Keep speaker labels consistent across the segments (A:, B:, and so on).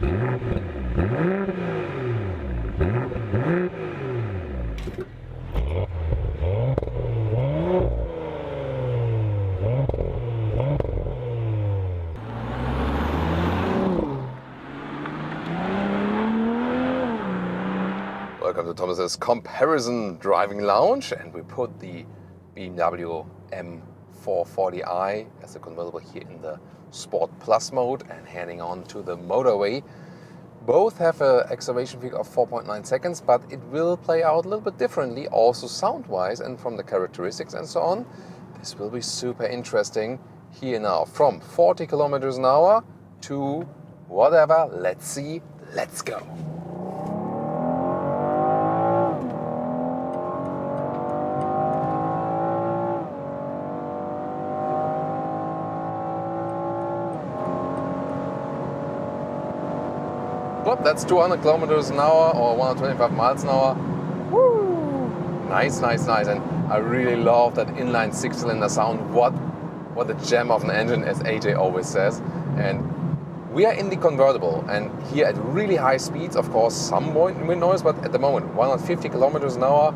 A: Welcome to Thomas's Comparison Driving Lounge, and we put the BMW M440i as a convertible here in the Sport Plus mode and heading on to the motorway. Both have an acceleration peak of 4.9 seconds, but it will play out a little bit differently, also sound-wise and from the characteristics and so on. This will be super interesting here now. From 40 kilometers an hour to whatever, let's see, let's go. Well, that's 200 kilometers an hour or 125 miles an hour. Woo! Nice, nice, nice. And I really love that inline six-cylinder sound. What a gem of an engine, as AJ always says. And we are in the convertible, and here at really high speeds, of course, some wind noise, but at the moment, 150 kilometers an hour.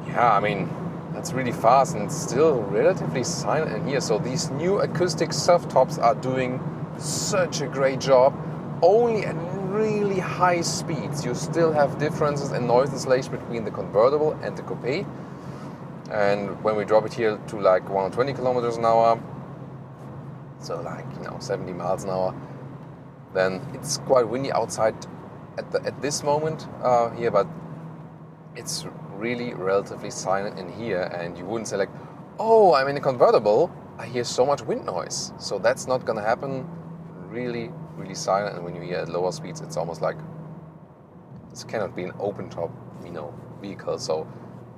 A: Yeah, I mean, that's really fast and still relatively silent in here. So these new acoustic soft tops are doing such a great job. Only at really high speeds you still have differences in noise insulation between the convertible and the coupe. And when we drop it here to like 120 kilometers an hour, so like 70 miles an hour, then it's quite windy outside at this moment here, but it's really relatively silent in here, and you wouldn't say like, oh, I'm in a convertible, I hear so much wind noise. So that's not gonna happen. Really silent, and when you hear at lower speeds, it's almost like this cannot be an open top, vehicle. So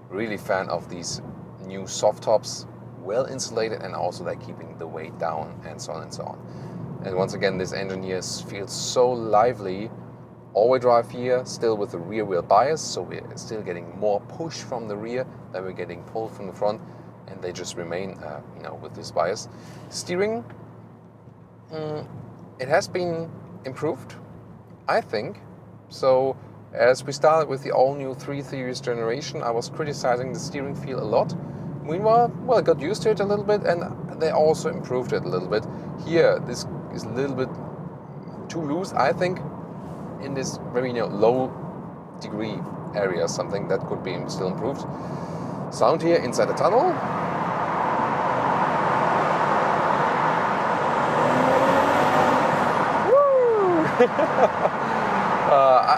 A: really fan of these new soft tops, well insulated, and also like keeping the weight down and so on and so on. And once again, this engine here feels so lively. All-wheel drive here, still with the rear wheel bias, so we're still getting more push from the rear than we're getting pull from the front, and they just remain, with this bias. Steering. It has been improved, I think. So as we started with the all-new 3 Series generation, I was criticizing the steering feel a lot. Meanwhile, I got used to it a little bit, and they also improved it a little bit. Here, this is a little bit too loose, I think, in this very low degree area, something that could be still improved. Sound here inside the tunnel.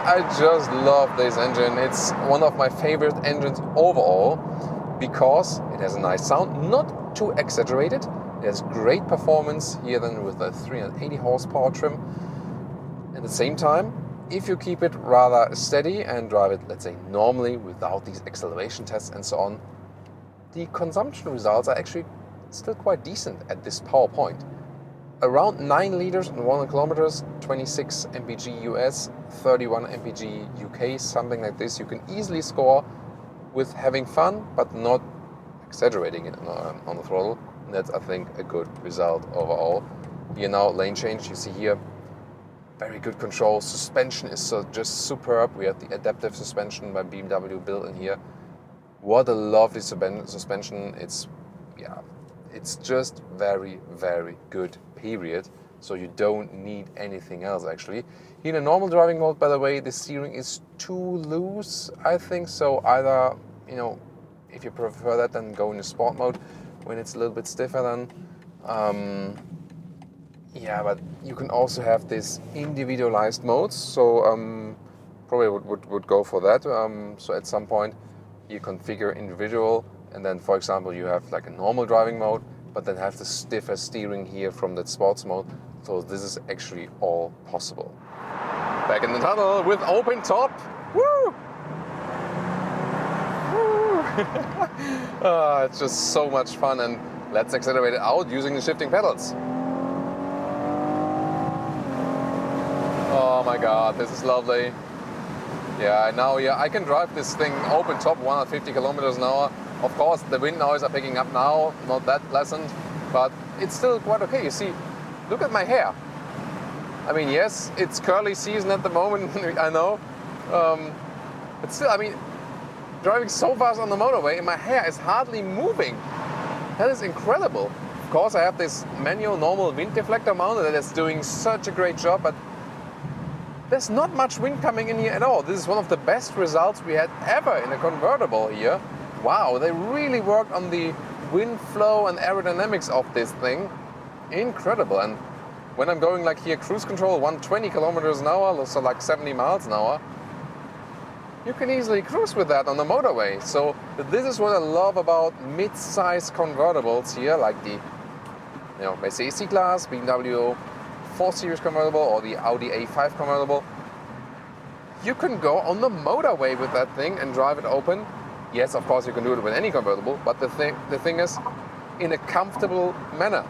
A: I just love this engine. It's one of my favorite engines overall because it has a nice sound, not too exaggerated. It has great performance here then with a 380 horsepower trim. At the same time, if you keep it rather steady and drive it, let's say, normally without these acceleration tests and so on, the consumption results are actually still quite decent at this power point. Around 9 liters in 100 kilometers, 26 mpg US, 31 mpg UK, something like this. You can easily score with having fun, but not exaggerating it on the throttle. And that's, I think, a good result overall. Here now, lane change, you see here, very good control. Suspension is just superb. We have the adaptive suspension by BMW built in here. What a lovely suspension. It's just very, very good, period. So you don't need anything else, actually. In a normal driving mode, by the way, the steering is too loose, I think. So either, if you prefer that, then go into sport mode when it's a little bit stiffer then. But you can also have this individualized modes. So probably would go for that. So at some point, you configure individual. And then, for example, you have like a normal driving mode, but then have the stiffer steering here from that sports mode. So this is actually all possible. Back in the tunnel with open top. Woo! Woo! It's just so much fun, and let's accelerate it out using the shifting pedals. Oh my God, this is lovely. Now I can drive this thing open top 150 kilometers an hour. Of course, the wind noise are picking up now, not that pleasant, but it's still quite okay. You see, look at my hair. I mean, yes, it's curly season at the moment, I know. But still, I mean, driving so fast on the motorway and my hair is hardly moving. That is incredible. Of course, I have this manual normal wind deflector mounted that is doing such a great job, but there's not much wind coming in here at all. This is one of the best results we had ever in a convertible here. Wow, they really worked on the wind flow and aerodynamics of this thing. Incredible. And when I'm going like here, cruise control, 120 kilometers an hour, so like 70 miles an hour, you can easily cruise with that on the motorway. So this is what I love about mid-size convertibles here, like the Mercedes C-Class, BMW 4 Series convertible, or the Audi A5 convertible. You can go on the motorway with that thing and drive it open. Yes, of course you can do it with any convertible, but the thing is, in a comfortable manner.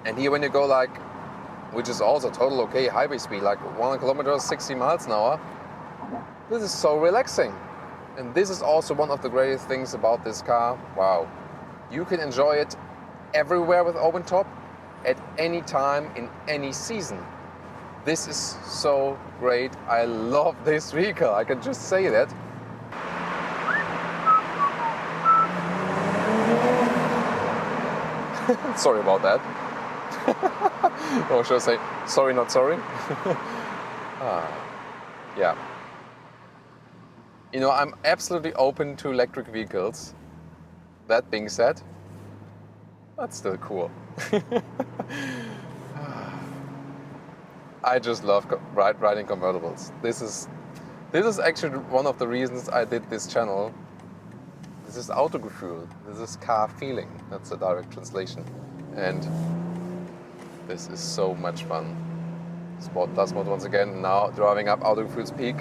A: And here when you go like, which is also total okay highway speed, like 100 kilometers, 60 miles an hour, this is so relaxing. And this is also one of the greatest things about this car. Wow. You can enjoy it everywhere with open top, at any time, in any season. This is so great. I love this vehicle. I can just say that. Sorry about that. Or should I say, sorry, not sorry? Yeah. You know, I'm absolutely open to electric vehicles. That being said, that's still cool. I just love riding convertibles. This is actually one of the reasons I did this channel. This is Autogefühl. This is car feeling. That's a direct translation. And this is so much fun. Sport Plus mode once again. Now driving up Autogefühl's peak.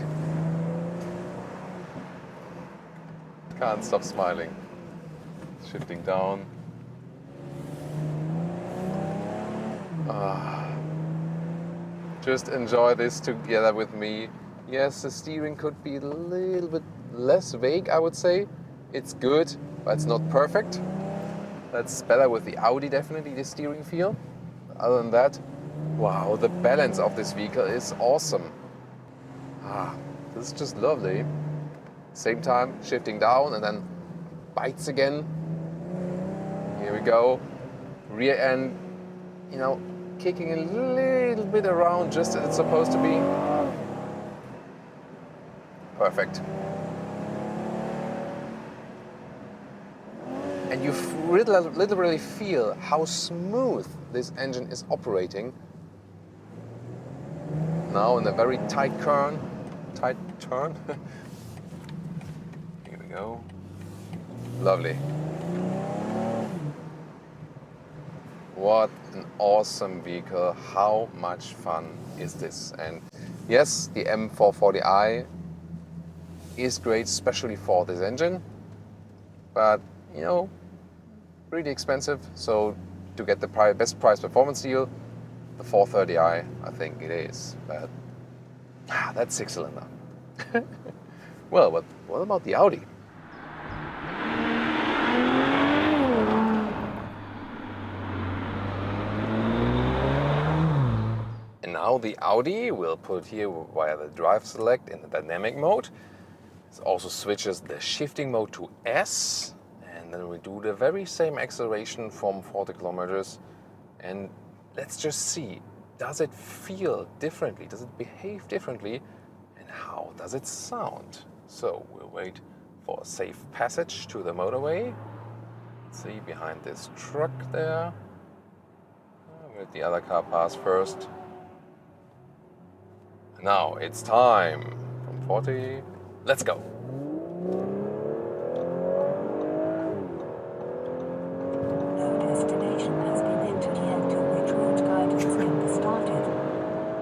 A: Can't stop smiling. Shifting down. Just enjoy this together with me. Yes, the steering could be a little bit less vague, I would say. It's good, but it's not perfect. That's better with the Audi, definitely, the steering feel. Other than that, wow, the balance of this vehicle is awesome. This is just lovely. Same time, shifting down and then bites again. Here we go. Rear end, kicking a little bit around just as it's supposed to be. Perfect. And you literally feel how smooth this engine is operating. Now in a very tight turn. Here we go. Lovely. What an awesome vehicle. How much fun is this? And yes, the M440i is great, especially for this engine. But, pretty expensive. So to get the best price performance deal, the 430i, I think it is. But that's 6-cylinder. Well, what about the Audi? And now the Audi will put here via the drive select in the dynamic mode. It also switches the shifting mode to S. And then we do the very same acceleration from 40 kilometers. And let's just see, does it feel differently? Does it behave differently? And how does it sound? So we'll wait for a safe passage to the motorway. Let's see, behind this truck there. We'll let the other car pass first. Now it's time. From 40, let's go.
B: No destination has been entered yet to which route guidance can be started.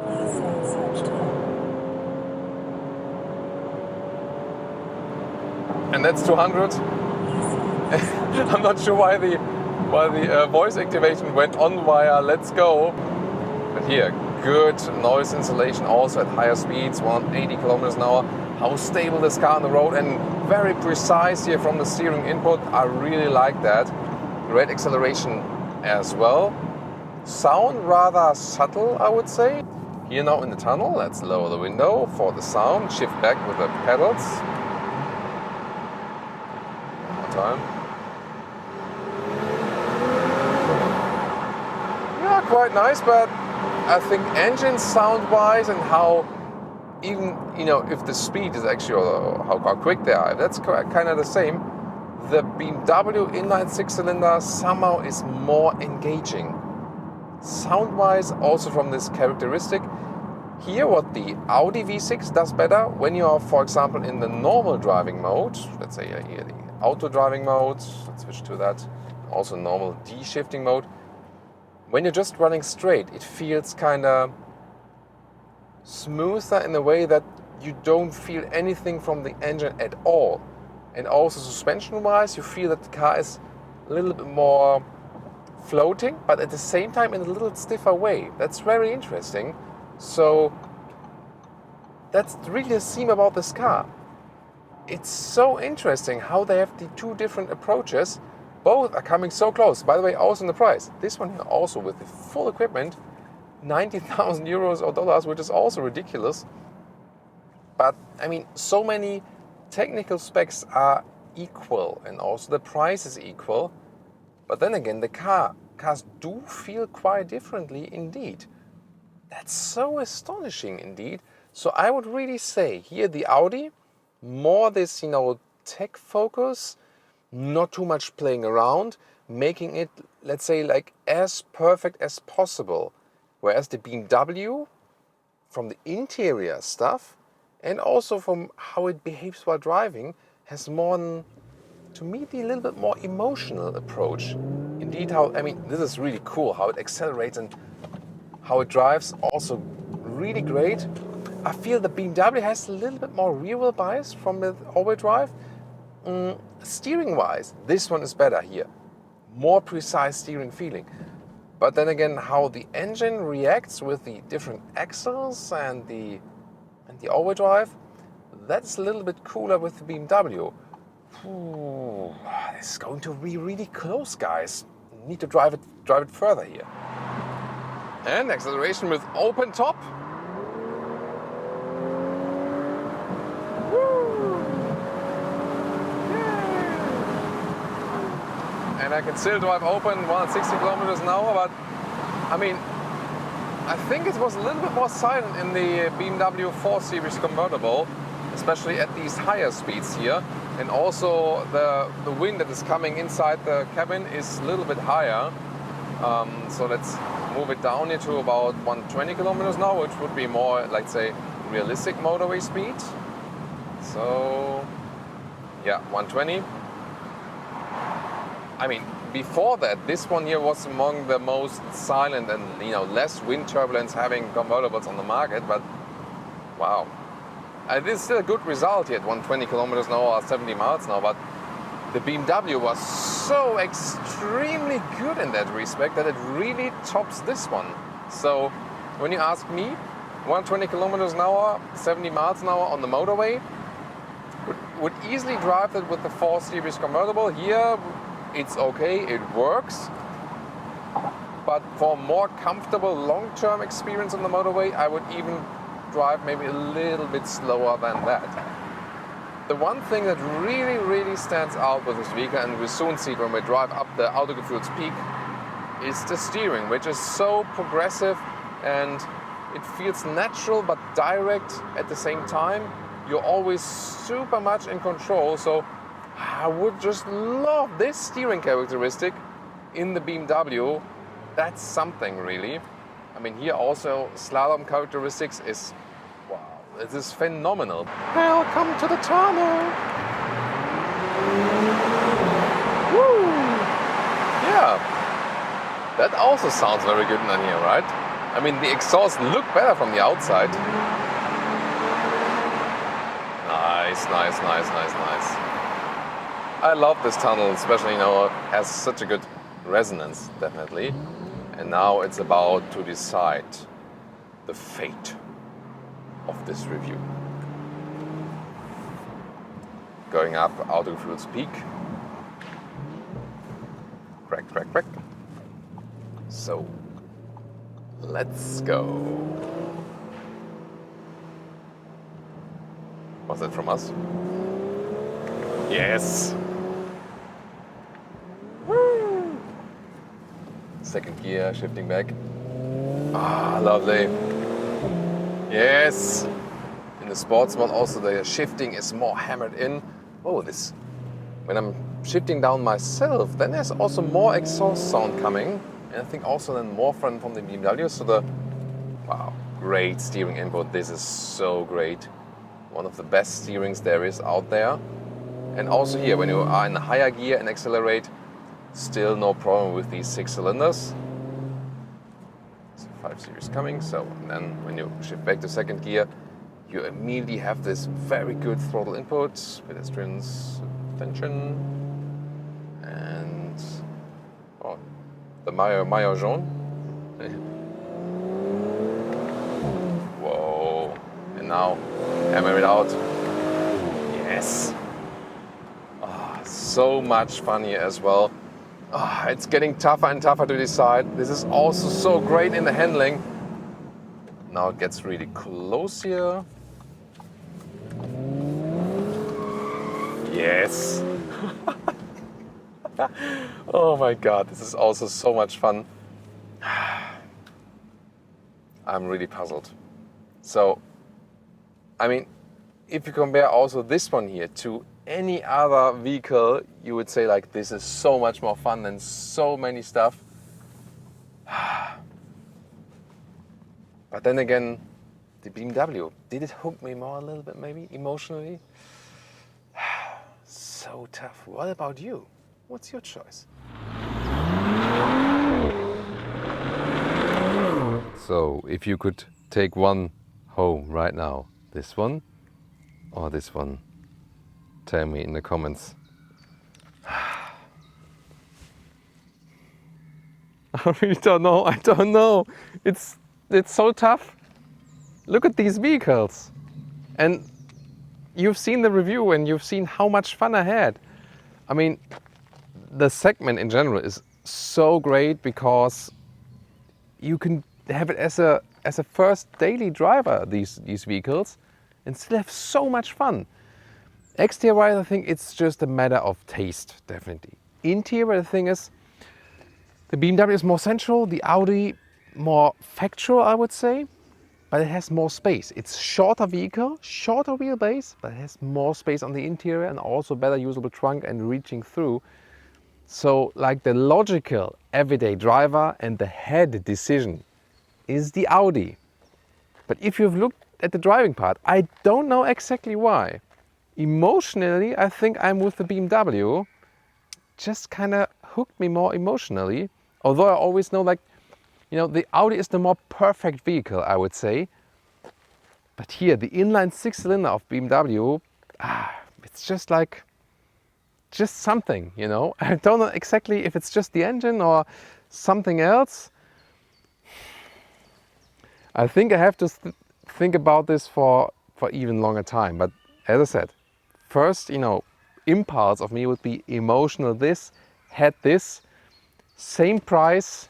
B: Please say search term.
A: And that's 200. I'm not sure why the voice activation went on via let's go. But here, good noise insulation also at higher speeds, 180 kilometers an hour. How stable this car on the road, and very precise here from the steering input. I really like that. Great acceleration as well. Sound rather subtle, I would say. Here now in the tunnel, let's lower the window for the sound, shift back with the pedals. One more time. Yeah, quite nice, but I think engine sound-wise and how even, if the speed is actually, or how quick they are, that's kind of the same. The BMW inline six-cylinder somehow is more engaging. Sound-wise, also from this characteristic. Here, what the Audi V6 does better, when you are, for example, in the normal driving mode, let's say here the auto driving mode, let's switch to that, also normal D-shifting mode. When you're just running straight, it feels kind of smoother in a way that you don't feel anything from the engine at all. And also suspension-wise, you feel that the car is a little bit more floating, but at the same time in a little stiffer way. That's very interesting. So that's really the theme about this car. It's so interesting how they have the two different approaches. Both are coming so close. By the way, also in the price. This one here also with the full equipment, 90,000 euros or dollars, which is also ridiculous. But I mean, so many technical specs are equal and also the price is equal. But then again, the cars do feel quite differently indeed. That's so astonishing indeed. So I would really say here the Audi, more this, tech focus, not too much playing around, making it, let's say, like as perfect as possible. Whereas the BMW, from the interior stuff and also from how it behaves while driving, has more, to me, the little bit more emotional approach. Indeed, this is really cool, how it accelerates and how it drives, also really great. I feel the BMW has a little bit more rear-wheel bias from the all-wheel drive. Steering-wise, this one is better here. More precise steering feeling. But then again, how the engine reacts with the different axles and the all-wheel drive, that's a little bit cooler with the BMW. Ooh, this is going to be really close, guys. Need to drive it further here. And acceleration with open top. Woo! Yeah. And I can still drive open 160 kilometers an hour, but I think it was a little bit more silent in the BMW 4 Series convertible, especially at these higher speeds here. And also the wind that is coming inside the cabin is a little bit higher. So let's move it down here to about 120 kilometers now, which would be more, let's say, realistic motorway speed. So, yeah, 120. Before that, this one here was among the most silent and, less wind turbulence having convertibles on the market, but wow. This is still a good result here at 120 kilometers an hour, 70 miles an hour, but the BMW was so extremely good in that respect that it really tops this one. So when you ask me, 120 kilometers an hour, 70 miles an hour on the motorway, would easily drive it with the 4 Series convertible. Here it's okay, it works. But for more comfortable long-term experience on the motorway, I would even drive maybe a little bit slower than that. The one thing that really, really stands out with this vehicle, and we soon see it when we drive up the Autogefühl's peak, is the steering, which is so progressive and it feels natural but direct at the same time. You're always super much in control, so I would just love this steering characteristic in the BMW. That's something really. Here also slalom characteristics is, wow, it is phenomenal. Welcome to the tunnel. Woo! Yeah, that also sounds very good in here, right? The exhaust look better from the outside. Nice. I love this tunnel, especially, has such a good resonance, definitely. And now it's about to decide the fate of this review. Going up Autogefühl's peak. Crack. So, Let's go. Was that from us? Yes. Woo. Second gear, shifting back. Ah, lovely. Yes. In the sports mode also the shifting is more hammered in. Oh, this. When I'm shifting down myself, then there's also more exhaust sound coming. And I think also then more from the BMW. So the, wow, great steering input. This is so great. One of the best steerings there is out there. And also here, when you are in a higher gear and accelerate, still no problem with these 6 cylinders. So 5 Series coming. So then when you shift back to second gear, you immediately have this very good throttle input, pedestrians, attention, and oh, the maillot jaune. Whoa! And now hammer it out. Yes. Oh, so much fun here as well. Oh, it's getting tougher and tougher to decide. This is also so great in the handling. Now it gets really close here. Yes. Oh my God, this is also so much fun. I'm really puzzled. So, I mean, if you compare also this one here to any other vehicle, you would say like this is so much more fun and so many stuff. But then again, the BMW, did it hook me more a little bit maybe emotionally? So tough. What about you? What's your choice? So, if you could take one home right now, this one or this one, tell me in the comments. I really don't know. I don't know. It's so tough. Look at these vehicles. And you've seen the review and you've seen how much fun I had. I mean, the segment in general is so great because you can have it as a first daily driver, these vehicles, and still have so much fun. Exterior-wise, I think it's just a matter of taste, definitely. Interior, the thing is, the BMW is more central, the Audi more factual, I would say. But it has more space. It's shorter vehicle, shorter wheelbase, but it has more space on the interior and also better usable trunk and reaching through. So like the logical everyday driver and the head decision is the Audi. But if you've looked at the driving part, I don't know exactly why. Emotionally, I think I'm with the BMW. Just kind of hooked me more emotionally. Although I always know like, you know, the Audi is the more perfect vehicle, I would say. But here, the inline 6-cylinder of BMW, it's just like, just something, you know. I don't know exactly if it's just the engine or something else. I think I have to think about this for even longer time. But as I said, first, you know, impulse of me would be emotional this, had this, same price,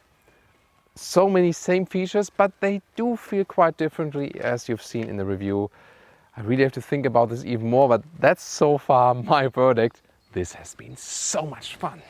A: so many same features, but they do feel quite differently as you've seen in the review. I really have to think about this even more, but that's so far my verdict. This has been so much fun.